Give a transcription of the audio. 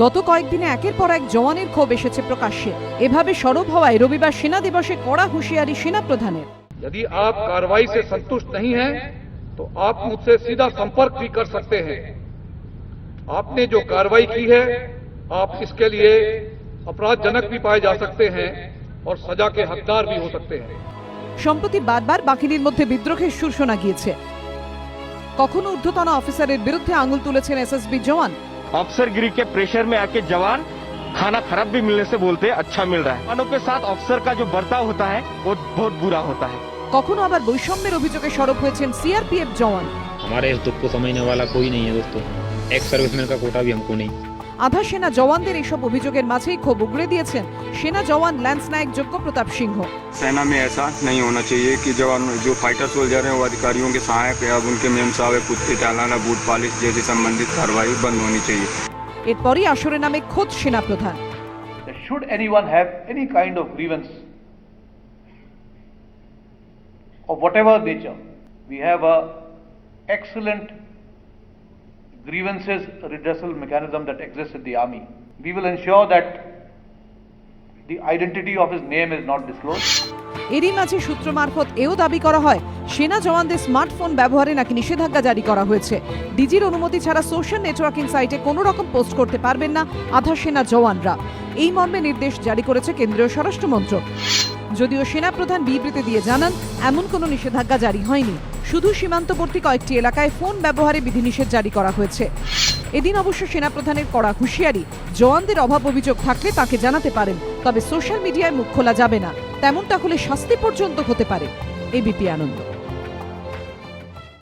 গত কয়েকদিনে একের পর এক জওয়ানের ক্ষোভ এসেছে প্রকাশ্যে। এভাবে সরব হওয়ায় রবিবার সেনা দিবসে কড়া হুঁশিয়ারি সেনা প্রধানের। यदि आप कार्रवाई से संतुष्ट नहीं हैं तो आप मुझसे सीधा संपर्क भी कर सकते हैं। आपने जो कार्रवाई की है आप इसके लिए अपराधजनक भी पाए जा सकते हैं और सजा के हकदार भी हो सकते हैं। সম্প্রতি বারবার বাকিনীর মধ্যে বিদ্রোহের সুর শোনা গিয়েছে। কখনো ঊর্ধ্বতন অফিসারের বিরুদ্ধে আঙুল তুলেছেন এসএসবি জওয়ান। अफसरगिरी के प्रेशर में आके जवान खाना खराब भी मिलने से बोलते हैं अच्छा मिल रहा है। जवानों के साथ अफसर का जो बर्ताव होता है वो बहुत बुरा होता है। কখনো আবার বৈষম্যের অভিযোগে সরব হয়েছেন সিআরপিএফ জওয়ান। हमारे दुख को समझने वाला कोई नहीं है दोस्तों, एक्स सर्विसमैन का कोटा भी हमको नहीं। আধা সেনা জওয়ানদের এসব অভিযোগের মাঝেই ক্ষোভ উগড়ে দিয়েছেন সেনা জওয়ান ল্যান্স নায়ক যোগ্য প্রতাপ সিংহ। सेना में ऐसा नहीं होना चाहिए कि जवान जो फाइटर सोल्जर हैं वो अधिकारियों के सहायक है। अब उनके मेम साहब कुत्ते चालाना बूट पालिश जैसी संबंधित कार्रवाई बंद होनी चाहिए। এরপরই আসরে নামে খোদ সেনা প্রধান। Should anyone have any kind of grievance of whatever nature, we have a excellent grievances redressal mechanism that exists in the army. We will ensure that the identity of his name is not disclosed. এরই মাঝে সূত্র মারফত এও দাবি করা হয় সেনা জওয়ানদের স্মার্টফোন ব্যবহারে নাকি নিষেধাজ্ঞা জারি করা হয়েছে। ডিজির অনুমতি ছাড়া সোশ্যাল নেটওয়ার্কিং সাইটে কোনো রকম পোস্ট করতে পারবেন না আধা সেনা জওয়ানরা। এই মর্মে নির্দেশ জারি করেছে কেন্দ্রীয় স্বরাষ্ট্র মন্ত্রক। যদিও সেনা প্রধান বিবৃতি দিয়ে জানান এমন কোনো নিষেধাজ্ঞা জারি হয়নি, শুধু সীমান্তবর্তী কয়েকটি এলাকায় ফোন ব্যবহারে বিধিনিষেধ জারি করা হয়েছে। এদিন অবশ্য সেনা প্রধানের কড়া হুঁশিয়ারি, জওয়ানদের অভাব অভিযোগ থাকলে তাকে জানাতে পারেন, তবে সোশ্যাল মিডিয়ায় মুখ খোলা যাবে না। তেমনটা হলে শাস্তি পর্যন্ত হতে পারে। এবিপি আনন্দ।